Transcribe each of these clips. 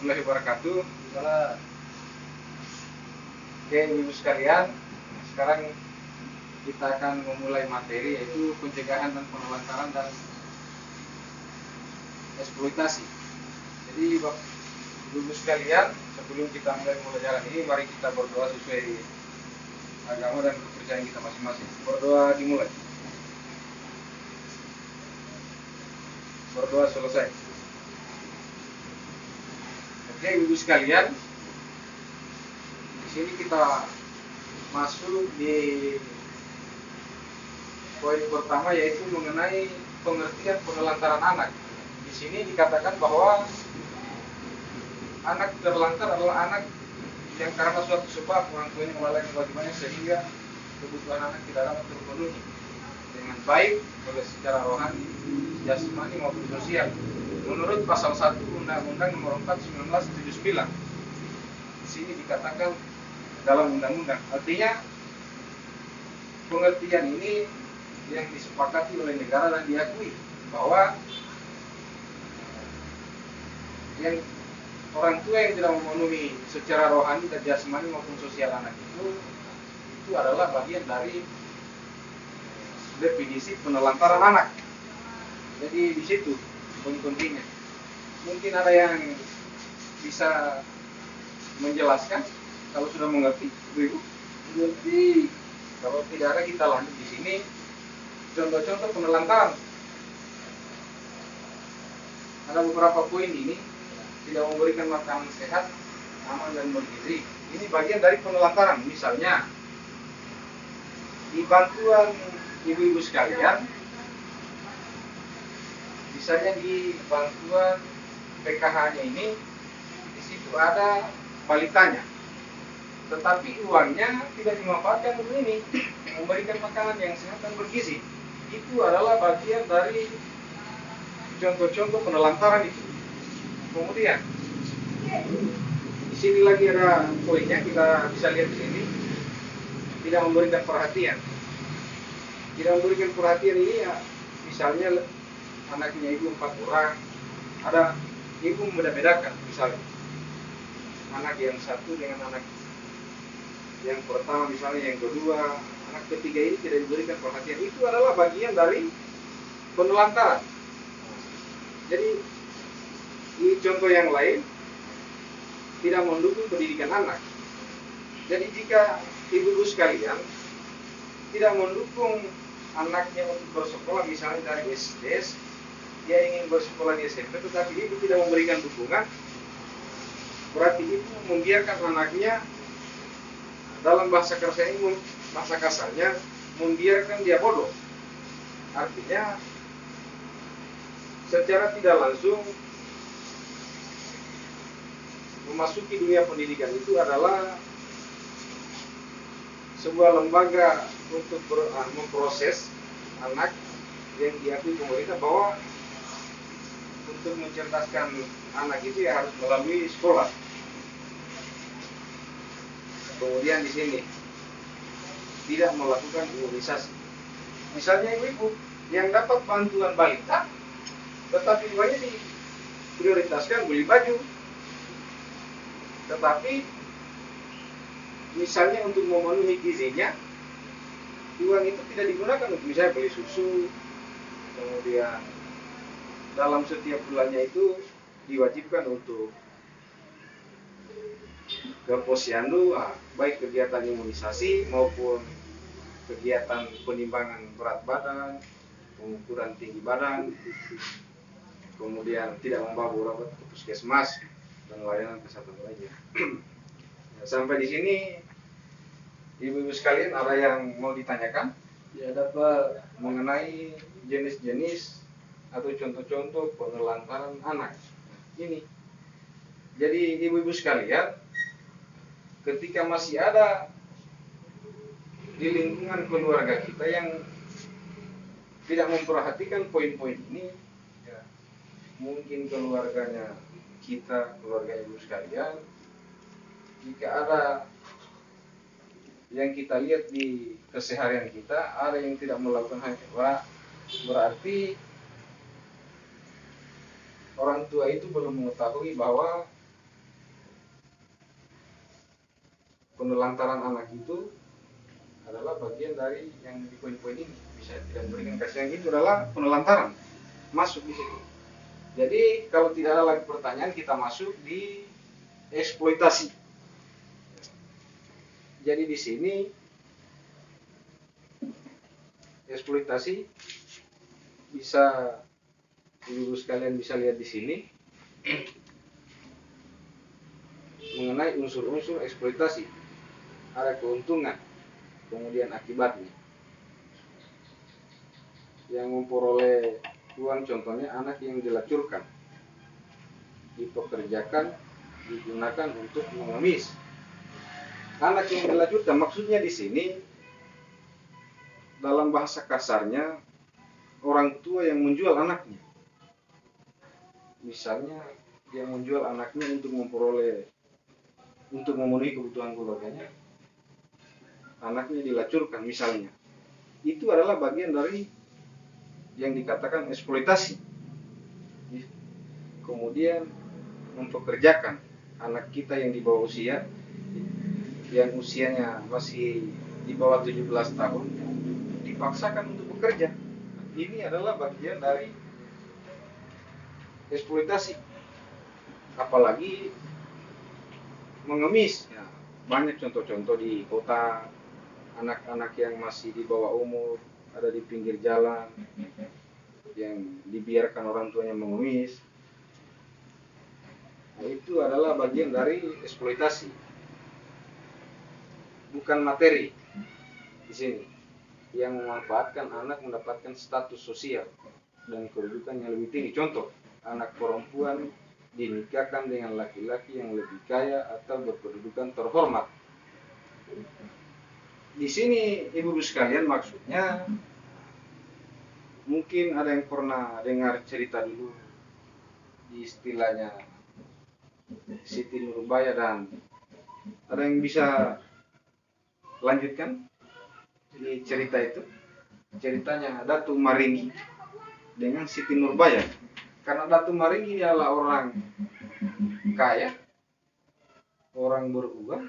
warahmatullahi wabarakatuh. Oke, ibu sekalian, sekarang kita akan memulai materi yaitu pencegahan dan penelantaran dan eksploitasi. Jadi ibu sekalian, sebelum kita mulai pembelajaran ini, mari kita berdoa sesuai agama dan kepercayaan kita masing-masing. Berdoa dimulai. Berdoa selesai. Oke, ibu sekalian, di sini kita masuk di poin pertama yaitu mengenai pengertian penelantaran anak. Di sini dikatakan bahwa anak terlantar adalah anak yang karena suatu sebab orang tuanya melalaikan kewajibannya sehingga kebutuhan anak tidak dapat terpenuhi dengan baik oleh secara rohani, jasmani maupun sosial. Menurut pasal 1 Undang-Undang Nomor 4 1979. Di sini dikatakan dalam undang-undang. Artinya pengertian ini yang disepakati oleh negara dan diakui bahwa yang orang tua yang tidak memenuhi secara rohani dan jasmani maupun sosial anak itu adalah bagian dari definisi penelantaran anak. Jadi di situ poin pentingnya. Mungkin ada yang bisa menjelaskan kalau sudah mengerti, Ibu? Mengerti. Kalau tidak ada kita lanjut di sini. Contoh-contoh penelantaran. Ada beberapa poin ini tidak memberikan makanan sehat, aman dan bergizi. Ini bagian dari penelantaran. Misalnya di bantuan ibu-ibu sekalian, misalnya di bantuan PKH-nya ini, di situ ada balitanya, tetapi uangnya tidak dimanfaatkan untuk ini, memberikan makanan yang sehat dan bergizi. Itu adalah bagian dari contoh-contoh penelantaran itu. Kemudian di sini lagi ada poinnya, kita bisa lihat di sini, tidak memberikan perhatian. Tidak memberikan perhatian ini ya, misalnya anaknya ibu 4 orang, ada ibu membeda-bedakan, misalnya anak yang satu dengan anak yang pertama, misalnya yang kedua, anak ketiga ini tidak diberikan perhatian. Itu adalah bagian dari penelantaran. Jadi di contoh yang lain, tidak mendukung pendidikan anak. Jadi jika ibu-ibu sekalian tidak mendukung anaknya untuk bersekolah, misalnya dari SD, dia ingin bersekolah di SMP, tetapi ibu tidak memberikan dukungan, berarti ibu membiarkan anaknya, dalam bahasa kasarnya, membiarkan dia bodoh. Artinya secara tidak langsung memasuki dunia pendidikan itu adalah sebuah lembaga untuk memproses anak yang diakui pemerintah bahwa untuk mencerdaskan anak itu ya harus melalui sekolah. Kemudian di sini tidak melakukan imunisasi. Misalnya ibu-ibu yang dapat bantuan balita, tetapi uangnya diprioritaskan beli baju. Tetapi misalnya untuk memenuhi gizinya, uang itu tidak digunakan untuk misalnya beli susu. Kemudian dalam setiap bulannya itu diwajibkan untuk ke posyandu, baik kegiatan imunisasi maupun kegiatan penimbangan berat badan, pengukuran tinggi badan, kemudian tidak membawa berobat ke puskesmas dan layanan kesehatan lainnya. Sampai di sini ibu-ibu sekalian, ada yang mau ditanyakan? Ya, dapat mengenai jenis-jenis atau contoh-contoh penelantaran anak ini. Jadi ibu-ibu sekalian, ketika masih ada di lingkungan keluarga kita yang tidak memperhatikan poin-poin ini, ya, mungkin keluarganya kita, keluarga ibu sekalian, jika ada yang kita lihat di keseharian kita, ada yang tidak melakukan hal itu, berarti orang tua itu belum mengetahui bahwa penelantaran anak itu adalah bagian dari yang di poin-poin ini. Bisa tidak memberikan kasih sayang, itu adalah penelantaran, masuk di situ. Jadi kalau tidak ada lagi pertanyaan, kita masuk di eksploitasi. Jadi di sini eksploitasi bisa ibu sekalian bisa lihat di sini mengenai unsur-unsur eksploitasi. Ada keuntungan, kemudian akibatnya. Yang memperoleh uang contohnya anak yang dilacurkan, dipekerjakan, digunakan untuk mengemis. Anak yang dilacurkan maksudnya di sini dalam bahasa kasarnya orang tua yang menjual anaknya. Misalnya dia menjual anaknya untuk memenuhi kebutuhan keluarganya. Anaknya dilacurkan misalnya. Itu adalah bagian dari yang dikatakan eksploitasi. Kemudian mempekerjakan anak kita yang di bawah usia, yang usianya masih di bawah 17 tahun, dipaksakan untuk bekerja. Ini adalah bagian dari eksploitasi. Apalagi mengemis. Ya, banyak contoh-contoh di kota, anak-anak yang masih di bawah umur ada di pinggir jalan yang dibiarkan orang tuanya mengemis. Nah, itu adalah bagian dari eksploitasi, bukan materi di sini yang memanfaatkan anak mendapatkan status sosial dan kedudukan yang lebih tinggi. Contoh, anak perempuan dinikahkan dengan laki-laki yang lebih kaya atau berkedudukan terhormat. Di sini ibu-ibu sekalian, maksudnya mungkin ada yang pernah dengar cerita dulu di istilahnya Siti Nurbaya, dan ada yang bisa lanjutkan di cerita itu? Ceritanya Datu Maringgi dengan Siti Nurbaya. Karena Datu Maringgi adalah orang kaya, orang beruang,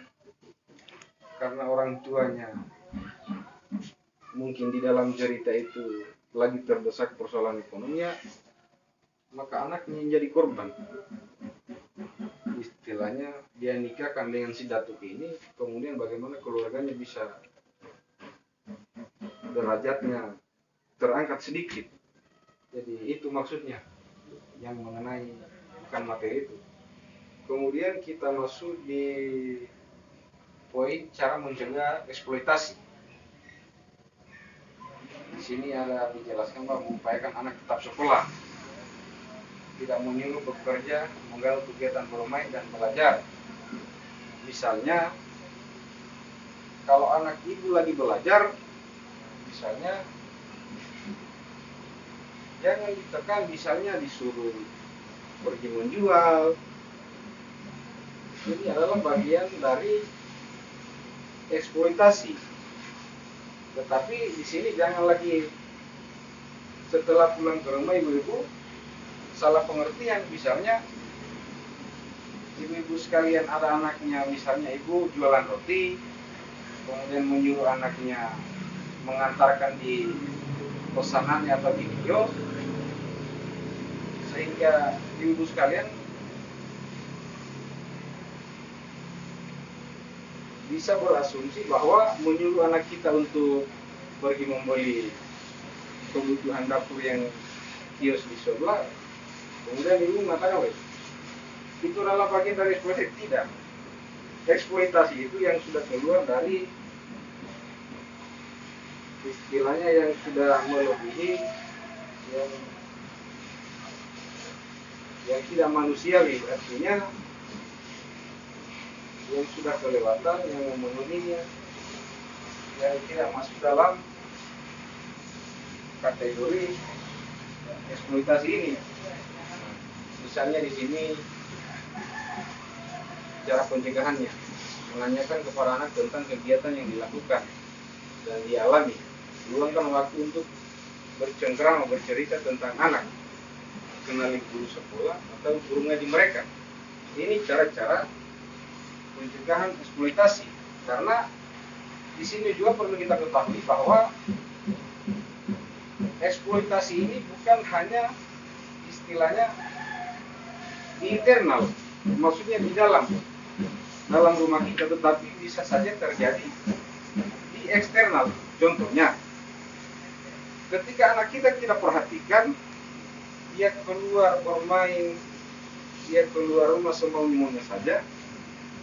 karena orang tuanya mungkin di dalam cerita itu lagi terdesak persoalan ekonominya, maka anaknya menjadi korban. Istilahnya dia nikahkan dengan si Datuk ini, kemudian bagaimana keluarganya bisa derajatnya terangkat sedikit. Jadi itu maksudnya yang mengenai bukan materi itu. Kemudian kita masuk di poin cara mencegah eksploitasi. Di sini ada dijelaskan bahwa mengupayakan anak tetap sekolah, tidak menyuruh bekerja, mengganggu kegiatan bermain dan belajar. Misalnya kalau anak ibu lagi belajar, misalnya jangan ditekan, misalnya disuruh pergi menjual. Ini adalah bagian dari eksploitasi. Tetapi di sini jangan lagi setelah pulang ke rumah ibu-ibu salah pengertian. Misalnya ibu-ibu sekalian ada anaknya, misalnya ibu jualan roti, kemudian menyuruh anaknya mengantarkan di pesanannya atau di kios, sehingga ibu sekalian bisa berasumsi bahwa menyuruh anak kita untuk pergi membeli kebutuhan dapur yang kios di sebelah, kemudian ibu mengatakan, itu adalah bagian dari eksploitasi. Tidak. Eksploitasi itu yang sudah keluar dari istilahnya yang sudah melebihi, yang tidak manusiawi, artinya yang sudah kelewatan, yang memenuhinya, yang tidak masuk dalam kategori eksploitasi ini. Misalnya di sini cara pencegahannya, menanyakan kepada anak tentang kegiatan yang dilakukan dan dialami, luangkan waktu untuk bercengkrama, bercerita tentang anak, kenali guru sekolah atau guru ngaji mereka. Ini cara-cara pencegahan eksploitasi. Karena di sini juga perlu kita ketahui bahwa eksploitasi ini bukan hanya istilahnya di internal, maksudnya di dalam rumah kita, tetapi bisa saja terjadi di eksternal. Contohnya, ketika anak kita perhatikan, dia keluar bermain, dia keluar rumah semau-maunya saja,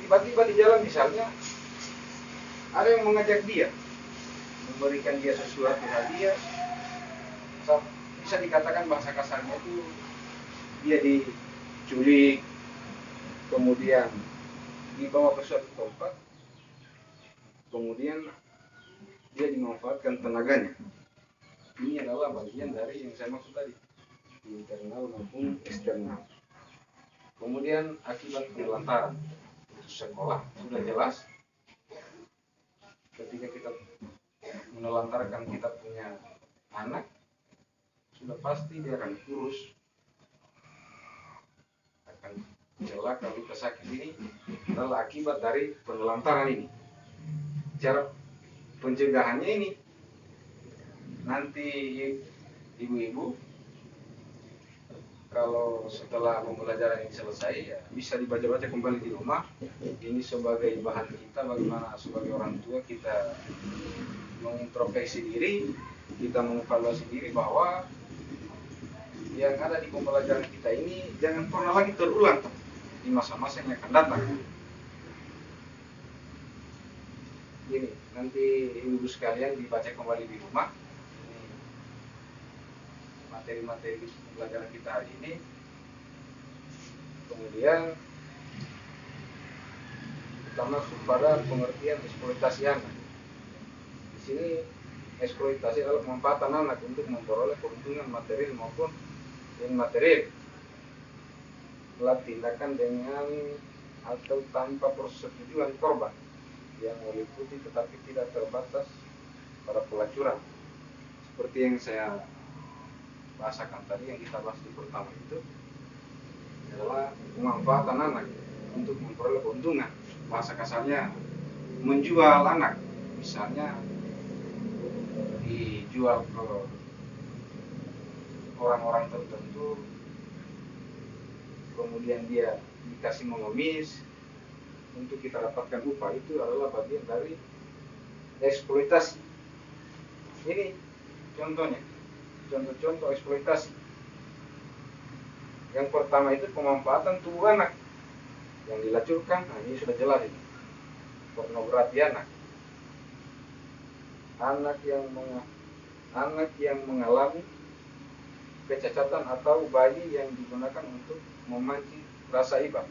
tiba-tiba di jalan misalnya ada yang mengajak dia, memberikan dia sesuatu hadiah, bisa dikatakan bahasa kasarnya itu dia diculik, kemudian dibawa ke suatu tempat, kemudian dia dimanfaatkan tenaganya. Ini adalah bagian dari yang saya maksud tadi, internal maupun eksternal. Kemudian akibat penelantaran sekolah sudah jelas. Ketika kita menelantarkan kita punya anak, sudah pasti dia akan kurus, akan celaka, luka sakit. Ini adalah akibat dari penelantaran ini. Cara pencegahannya ini, nanti ibu-ibu kalau setelah pembelajaran ini selesai, ya bisa dibaca-baca kembali di rumah. Ini sebagai bahan kita bagaimana sebagai orang tua kita mengintrospeksi diri, kita mengevaluasi diri bahwa yang ada di pembelajaran kita ini jangan pernah lagi terulang di masa-masa yang akan datang. Ini nanti ibu-ibu sekalian dibaca kembali di rumah materi-materi pembelajaran kita hari ini. Kemudian kita masuk pada pengertian eksploitasi anak. Di sini eksploitasi adalah pemanfaatan anak untuk memperoleh keuntungan material maupun immaterial melalui tindakan dengan atau tanpa persetujuan korban yang meliputi tetapi tidak terbatas pada pelacuran. Seperti yang saya bahasakan tadi, yang kita bahas di pertama itu adalah pemanfaatan anak untuk memperoleh keuntungan. Bahasa kasarnya menjual anak, misalnya dijual ke orang-orang tertentu, kemudian dia dikasih mengemis untuk kita dapatkan upah. Itu adalah bagian dari eksploitasi. Ini contohnya, contoh-contoh eksploitasi. Yang pertama itu pemanfaatan tubuh anak yang dilacurkan. Nah, ini sudah jelas ini, pornografi anak. Anak yang mengalami kecacatan atau bayi yang digunakan untuk memancing rasa iba.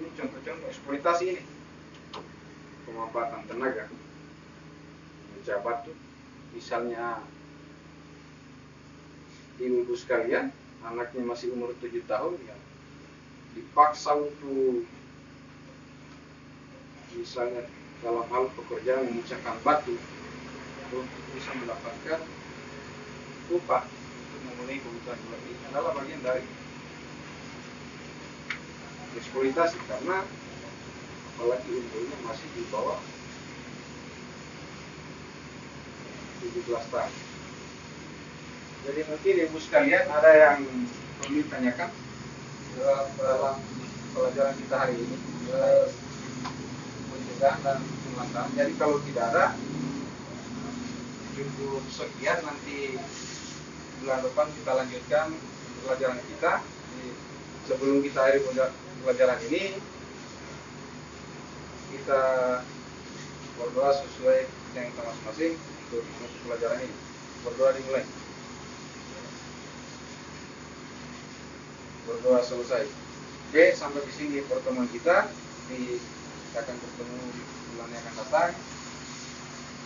Ini contoh-contoh eksploitasi ini. Pemanfaatan tenaga. Menjabat tuh, misalnya ibu-ibu sekalian, anaknya masih umur 7 tahun, ya dipaksa untuk misalnya dalam hal pekerjaan memecahkan batu untuk bisa mendapatkan upah untuk memenuhi kebutuhan keluarga. Ini adalah bagian dari eksploitasi, karena apalagi umurnya masih di bawah 17 tahun. Jadi mungkin ibu sekalian ada yang perlu ditanyakan dalam pelajaran kita hari ini, pencegahan dan penelantaran. Jadi kalau tidak ada, cukup sekian. Nanti bulan depan kita lanjutkan pelajaran kita. Sebelum kita akhiri pelajaran ini, kita berdoa sesuai yang kita masing-masing untuk masuk pelajaran ini. Berdoa dimulai. Berdoa selesai. Oke, sampai di sini pertemuan kita. Kita akan bertemu di bulan yang akan datang.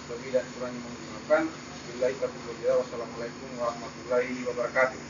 Lebih dan kurangnya mohon dimaafkan. Wassalamualaikum warahmatullahi wabarakatuh.